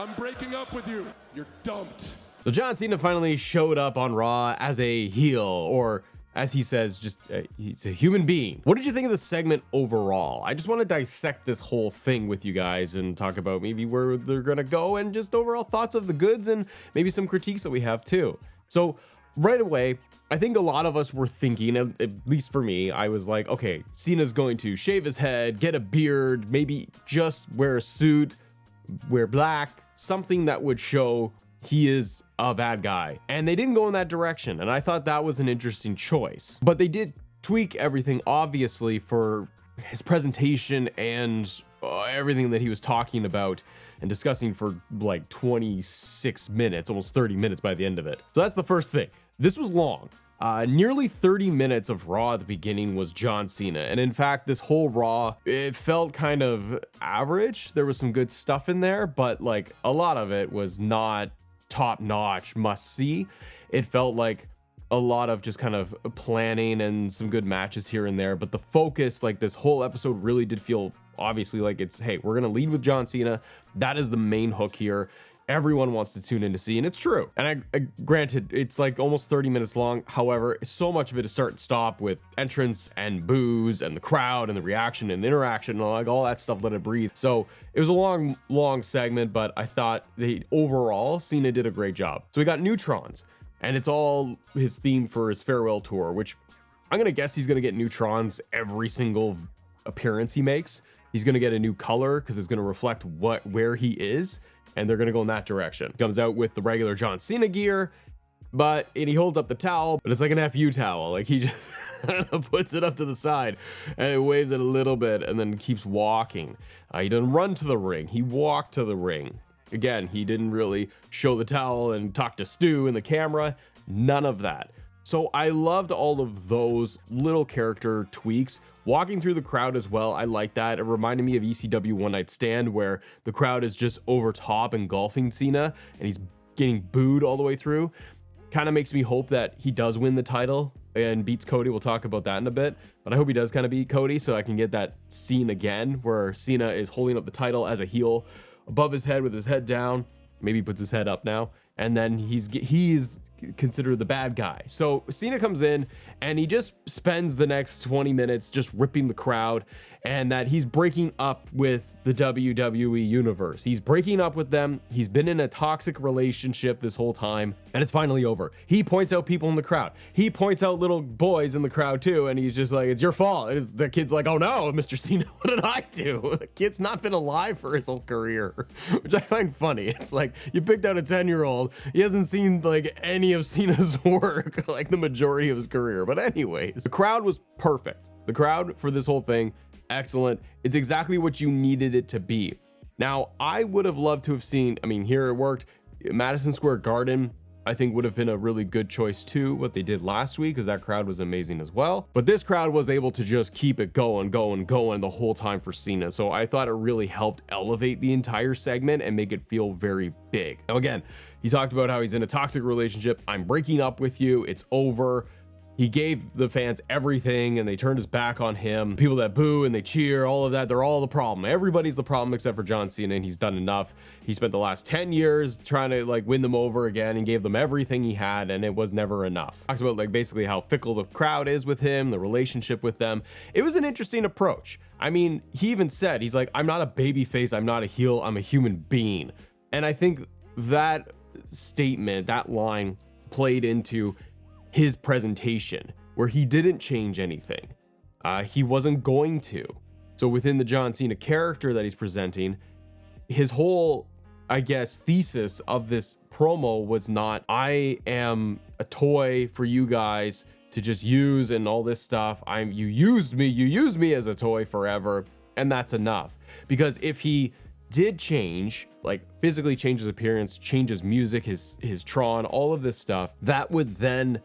I'm breaking up with you. You're dumped. So John Cena finally showed up on Raw as a heel, or as he says, just he's a human being. What did you think of the segment overall? I just want to dissect this whole thing with you guys and talk about maybe where they're gonna go and just overall thoughts of the goods and maybe some critiques that we have too. So right away, I think a lot of us were thinking, at least for me, I was like, okay, Cena's going to shave his head, get a beard, maybe just wear a suit, wear black, something that would show he is a bad guy. And they didn't go in that direction, and I thought that was an interesting choice. But they did tweak everything, obviously, for his presentation and everything that he was talking about and discussing for like 26 minutes, almost 30 minutes by the end of it. So that's the first thing. This was long. Nearly 30 minutes of Raw at the beginning was John Cena. And in fact, this whole Raw, it felt kind of average. There was some good stuff in there, but like a lot of it was not top notch, must see. It felt like a lot of just kind of planning and some good matches here and there. But the focus, like this whole episode really did feel obviously like it's, hey, we're going to lead with John Cena. That is the main hook here. Everyone wants to tune in to see, and it's true. And I granted, it's like almost 30 minutes long. However, so much of it is start and stop with entrance and boos and the crowd and the reaction and interaction and like all that stuff, let it breathe. So it was a long segment, but I thought overall Cena did a great job. So we got neutrons, and it's all his theme for his farewell tour, which I'm gonna guess he's gonna get neutrons every single appearance he makes. He's gonna get a new color because it's gonna reflect where he is. And they're gonna go in that direction. Comes out with the regular John Cena gear, and he holds up the towel, but it's like an FU towel. Like he just puts it up to the side and waves it a little bit and then keeps walking. He doesn't run to the ring, he walked to the ring. Again, he didn't really show the towel and talk to Stu in the camera, none of that. So I loved all of those little character tweaks. Walking through the crowd as well, I like that. It reminded me of ECW One Night Stand, where the crowd is just over top engulfing Cena and he's getting booed all the way through. Kind of makes me hope that he does win the title and beats Cody. We'll talk about that in a bit, but I hope he does kind of beat Cody so I can get that scene again where Cena is holding up the title as a heel above his head with his head down. Maybe he puts his head up now, and then he's considered the bad guy. So Cena comes in and he just spends the next 20 minutes just ripping the crowd, and that he's breaking up with the WWE universe. He's breaking up with them. He's been in a toxic relationship this whole time, and it's finally over. He points out people in the crowd. He points out little boys in the crowd too, and he's just like, it's your fault. The kid's like, oh no, Mr. Cena, what did I do? The kid's not been alive for his whole career, which I find funny. It's like you picked out a 10-year-old. He hasn't seen like any of Cena's work, like the majority of his career. But anyways, the crowd was perfect. The crowd for this whole thing, excellent. It's exactly what you needed it to be. Now, I would have loved to have seen, I mean, here it worked. Madison Square Garden, I think, would have been a really good choice too, what they did last week, because that crowd was amazing as well. But this crowd was able to just keep it going the whole time for Cena. So I thought it really helped elevate the entire segment and make it feel very big. Now, again, he talked about how he's in a toxic relationship. I'm breaking up with you. It's over. He gave the fans everything and they turned his back on him. People that boo and they cheer, all of that, they're all the problem. Everybody's the problem except for John Cena, and he's done enough. He spent the last 10 years trying to like win them over again and gave them everything he had, and it was never enough. Talks about like basically how fickle the crowd is with him, the relationship with them. It was an interesting approach. I mean, he even said, he's like, I'm not a baby face, I'm not a heel, I'm a human being. And I think that statement, that line played into his presentation, where he didn't change anything. He wasn't going to. So within the John Cena character that he's presenting, his whole, I guess, thesis of this promo was not, I am a toy for you guys to just use and all this stuff. You used me as a toy forever, and that's enough. Because if he did change, like physically change his appearance, change his music, his Tron, all of this stuff, that would then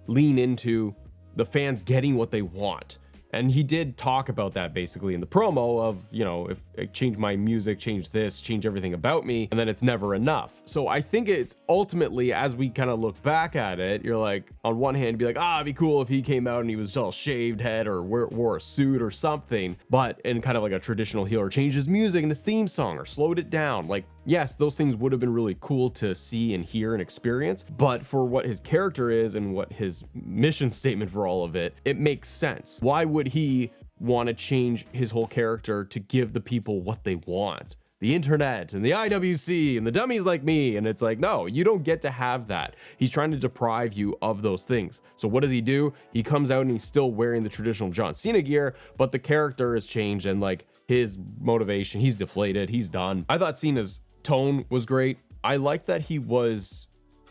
lean into the fans getting what they want. And he did talk about that basically in the promo of, you know, if I change my music, change this, change everything about me, and then it's never enough. So I think it's ultimately, as we kind of look back at it, you're like, on one hand, be like, it'd be cool if he came out and he was all shaved head or wore a suit or something, but in kind of like a traditional heel, or changed his music and his theme song or slowed it down. Like, yes, those things would have been really cool to see and hear and experience, but for what his character is and what his mission statement for all of it, it makes sense. Why would he want to change his whole character to give the people what they want? The internet and the IWC and the dummies like me. And it's like, no, you don't get to have that. He's trying to deprive you of those things. So what does he do? He comes out and he's still wearing the traditional John Cena gear, but the character has changed and like his motivation, he's deflated, he's done. I thought Cena's tone was great. I like that he was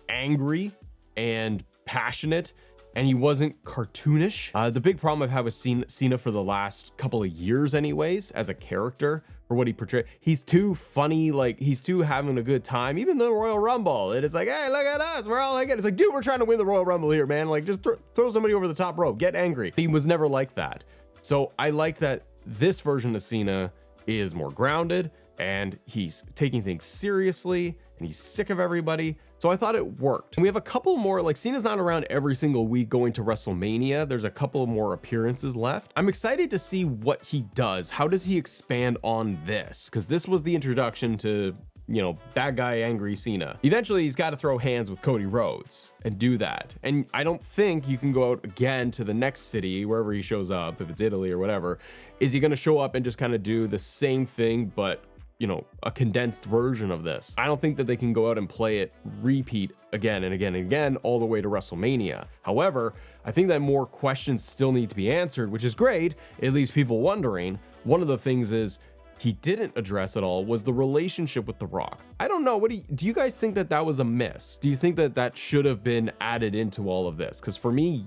angry and passionate and he wasn't cartoonish. The big problem I've had with Cena for the last couple of years anyways, as a character, for what he portrayed, he's too funny, like he's too having a good time. Even the Royal Rumble, it is like, hey, look at us, we're all like it. It's like, dude, we're trying to win the Royal Rumble here, man. Like, just throw somebody over the top rope, get angry. He was never like that. So I like that this version of Cena is more grounded and he's taking things seriously and he's sick of everybody. So I thought it worked. And we have a couple more, like Cena's not around every single week going to WrestleMania. There's a couple more appearances left. I'm excited to see what he does. How does he expand on this? Because this was the introduction to, you know, bad guy angry Cena. Eventually he's got to throw hands with Cody Rhodes and do that. And I don't think you can go out again to the next city, wherever he shows up, if it's Italy or whatever. Is he going to show up and just kind of do the same thing, but you know, a condensed version of this? I don't think that they can go out and play it repeat again and again and again all the way to WrestleMania. However, I think that more questions still need to be answered, which is great. It leaves people wondering. One of the things is he didn't address at all was the relationship with The Rock. I don't know. Do you guys think that that was a miss? Do you think that that should have been added into all of this? Because for me,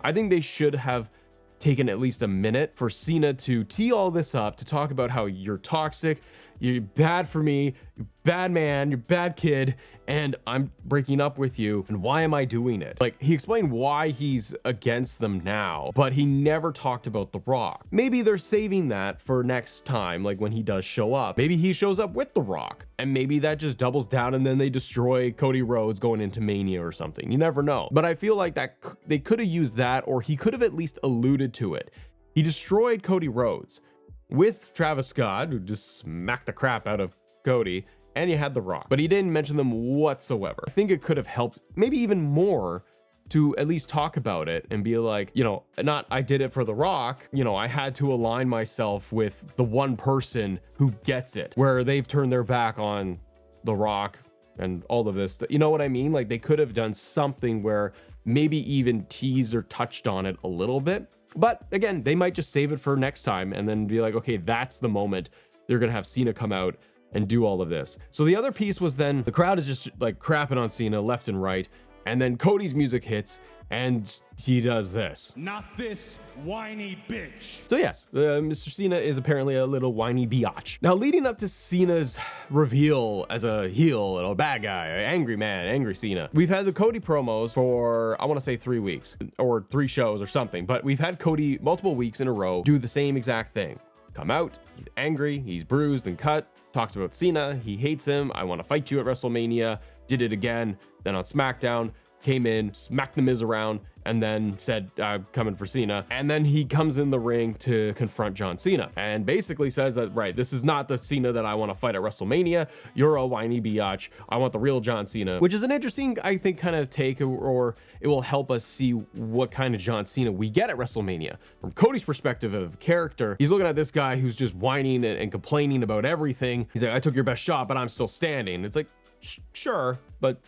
I think they should have taken at least a minute for Cena to tee all this up, to talk about how you're toxic, you're bad for me, you're bad man, you're bad kid, and I'm breaking up with you, and why am I doing it? Like, he explained why he's against them now, but he never talked about The Rock. Maybe they're saving that for next time, like when he does show up. Maybe he shows up with The Rock, and maybe that just doubles down and then they destroy Cody Rhodes going into Mania or something. You never know. But I feel like that they could have used that, or he could have at least alluded to it. He destroyed Cody Rhodes with Travis Scott, who just smacked the crap out of Cody, and you had The Rock, but he didn't mention them whatsoever. I think it could have helped, maybe even more, to at least talk about it and be like, you know, not I did it for The Rock, you know, I had to align myself with the one person who gets it, where they've turned their back on The Rock and all of this. You know what I mean? Like, they could have done something where maybe even teased or touched on it a little bit. But again, they might just save it for next time and then be like, okay, that's the moment they're gonna have Cena come out and do all of this. So the other piece was then the crowd is just like crapping on Cena left and right, and then Cody's music hits and he does this. Not this whiny bitch. So yes, Mr. Cena is apparently a little whiny biatch. Now, leading up to Cena's reveal as a heel and a bad guy, angry man, angry Cena, we've had the Cody promos for, I want to say 3 weeks or 3 shows or something, but we've had Cody multiple weeks in a row do the same exact thing. Come out, he's angry, he's bruised and cut, talks about Cena, he hates him, I want to fight you at WrestleMania, did it again, then on SmackDown, came in, smacked the Miz around, and then said, I'm coming for Cena. And then he comes in the ring to confront John Cena and basically says that, right, this is not the Cena that I want to fight at WrestleMania. You're a whiny biatch. I want the real John Cena, which is an interesting, I think, kind of take, or it will help us see what kind of John Cena we get at WrestleMania. From Cody's perspective of character, he's looking at this guy who's just whining and complaining about everything. He's like, I took your best shot, but I'm still standing. It's like, sure, but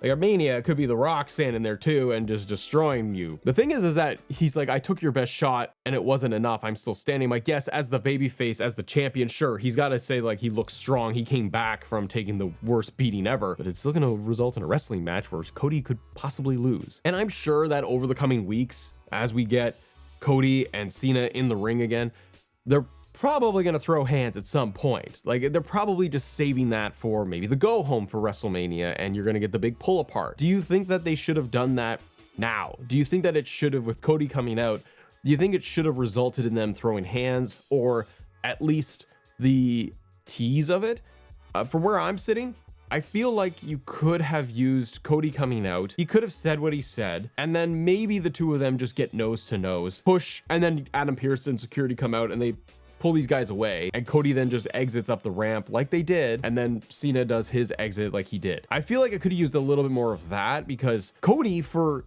like Armenia, it could be The Rock standing there too and just destroying you. The thing is that he's like, I took your best shot and it wasn't enough. I'm still standing. Like, yes, as the babyface, as the champion, sure, he's got to say like he looks strong. He came back from taking the worst beating ever, but it's still going to result in a wrestling match where Cody could possibly lose. And I'm sure that over the coming weeks, as we get Cody and Cena in the ring again, they're probably going to throw hands at some point. Like, they're probably just saving that for maybe the go home for WrestleMania, and you're going to get the big pull apart. Do you think that they should have done that now? Do you think that it should have, with Cody coming out, do you think it should have resulted in them throwing hands, or at least the tease of it? From where I'm sitting, I feel like you could have used Cody coming out. He could have said what he said, and then maybe the two of them just get nose to nose, push, and then Adam Pearce and security come out and they pull these guys away, and Cody then just exits up the ramp like they did, and then Cena does his exit like he did. I feel like it could have used a little bit more of that, because Cody,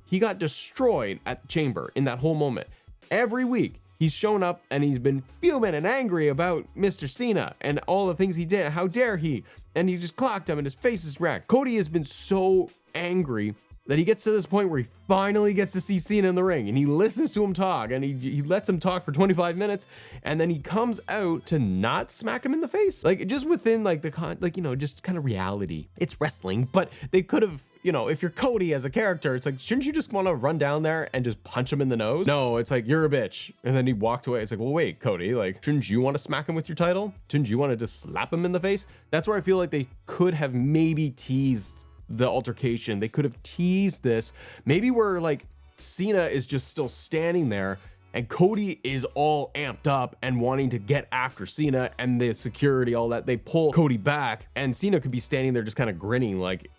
he got destroyed at the Chamber in that whole moment. Every week he's shown up and he's been fuming and angry about Mr. Cena and all the things he did. How dare he? And he just clocked him and his face is wrecked. Cody has been so angry that he gets to this point where he finally gets to see Cena in the ring, and he listens to him talk, and he lets him talk for 25 minutes, and then he comes out to not smack him in the face. Like, just within like just kind of reality. It's wrestling, but they could have, if you're Cody as a character, it's like, shouldn't you just want to run down there and just punch him in the nose? No, it's like, you're a bitch. And then he walked away. It's like, well, wait, Cody, like, shouldn't you want to smack him with your title? Shouldn't you want to just slap him in the face? That's where I feel like they could have maybe teased the altercation. They could have teased this, maybe where like Cena is just still standing there and Cody is all amped up and wanting to get after Cena, and the security, all that, they pull Cody back, and Cena could be standing there just kind of grinning like,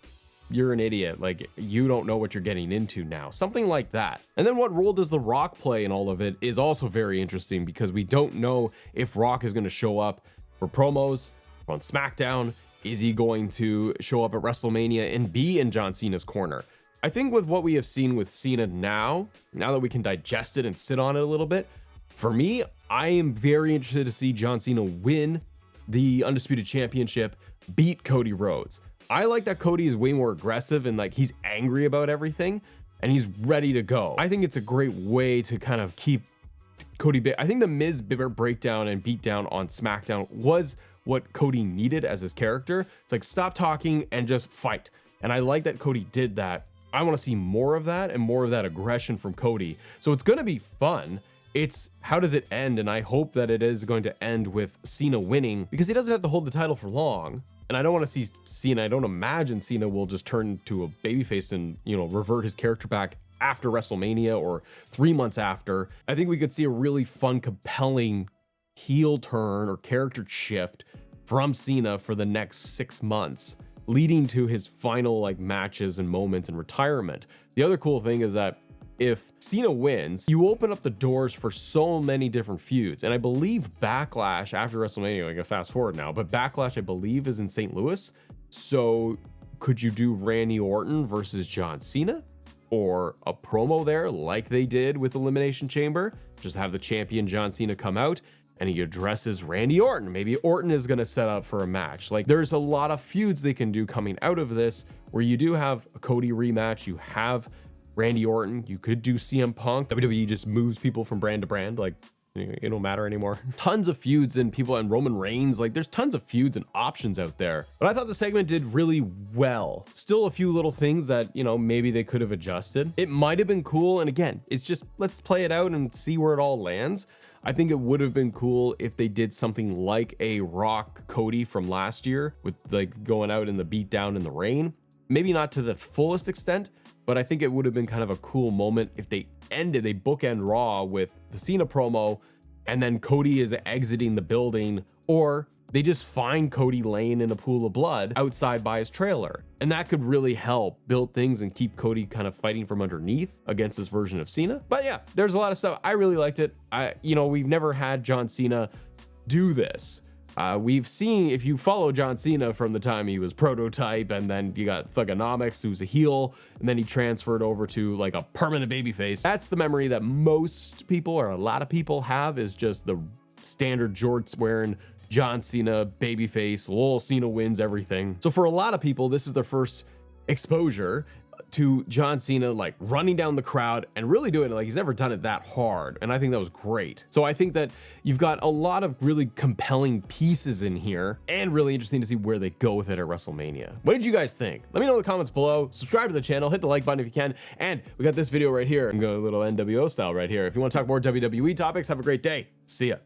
you're an idiot, like you don't know what you're getting into now, something like that. And then what role does The Rock play in all of it is also very interesting, because we don't know if Rock is going to show up for promos on SmackDown. Is he going to show up at WrestleMania and be in John Cena's corner? I think with what we have seen with Cena now that we can digest it and sit on it a little bit, for me, I am very interested to see John Cena win the Undisputed Championship, beat Cody Rhodes. I like that Cody is way more aggressive and like he's angry about everything and he's ready to go. I think it's a great way to kind of keep Cody. I think the Miz breakdown and beatdown on SmackDown was what Cody needed as his character. It's like, stop talking and just fight. And I like that Cody did that. I want to see more of that and more of that aggression from Cody. So it's going to be fun. It's how does it end? And I hope that it is going to end with Cena winning, because he doesn't have to hold the title for long. And I don't want to see Cena. I don't imagine Cena will just turn to a babyface and, revert his character back after WrestleMania or 3 months after. I think we could see a really fun, compelling heel turn or character shift from Cena for the next 6 months, leading to his final like matches and moments in retirement. The other cool thing is that if Cena wins, you open up the doors for so many different feuds. And I believe Backlash after WrestleMania, I gotta fast forward now, but Backlash, I believe, is in St. Louis. So could you do Randy Orton versus John Cena? Or a promo there like they did with Elimination Chamber? Just have the champion John Cena come out and he addresses Randy Orton. Maybe Orton is gonna set up for a match. Like, there's a lot of feuds they can do coming out of this, where you do have a Cody rematch, you have Randy Orton, you could do CM Punk. WWE just moves people from brand to brand, like it don't matter anymore. Tons of feuds and people, and Roman Reigns, like there's tons of feuds and options out there. But I thought the segment did really well. Still a few little things that, maybe they could have adjusted. It might have been cool. And again, it's just, let's play it out and see where it all lands. I think it would have been cool if they did something like a Rock Cody from last year, with like going out in the beatdown in the rain. Maybe not to the fullest extent, but I think it would have been kind of a cool moment if they bookend Raw with the Cena promo and then Cody is exiting the building, or they just find Cody laying in a pool of blood outside by his trailer. And that could really help build things and keep Cody kind of fighting from underneath against this version of Cena. But yeah, there's a lot of stuff. I really liked it. We've never had John Cena do this. We've seen, if you follow John Cena from the time he was Prototype, and then you got Thuganomics, who's a heel, and then he transferred over to like a permanent babyface. That's the memory that most people, or a lot of people, have, is just the standard jorts wearing John Cena babyface. Lol, Cena wins everything. So for a lot of people, this is their first exposure to John Cena like running down the crowd and really doing it like he's never done it that hard. And I think that was great. So I think that you've got a lot of really compelling pieces in here, and really interesting to see where they go with it at WrestleMania. What did you guys think? Let me know in the comments below. Subscribe to the channel, hit the like button if you can. And we got this video right here. I'm going a little NWO style right here. If you want to talk more WWE topics, have a great day. See ya.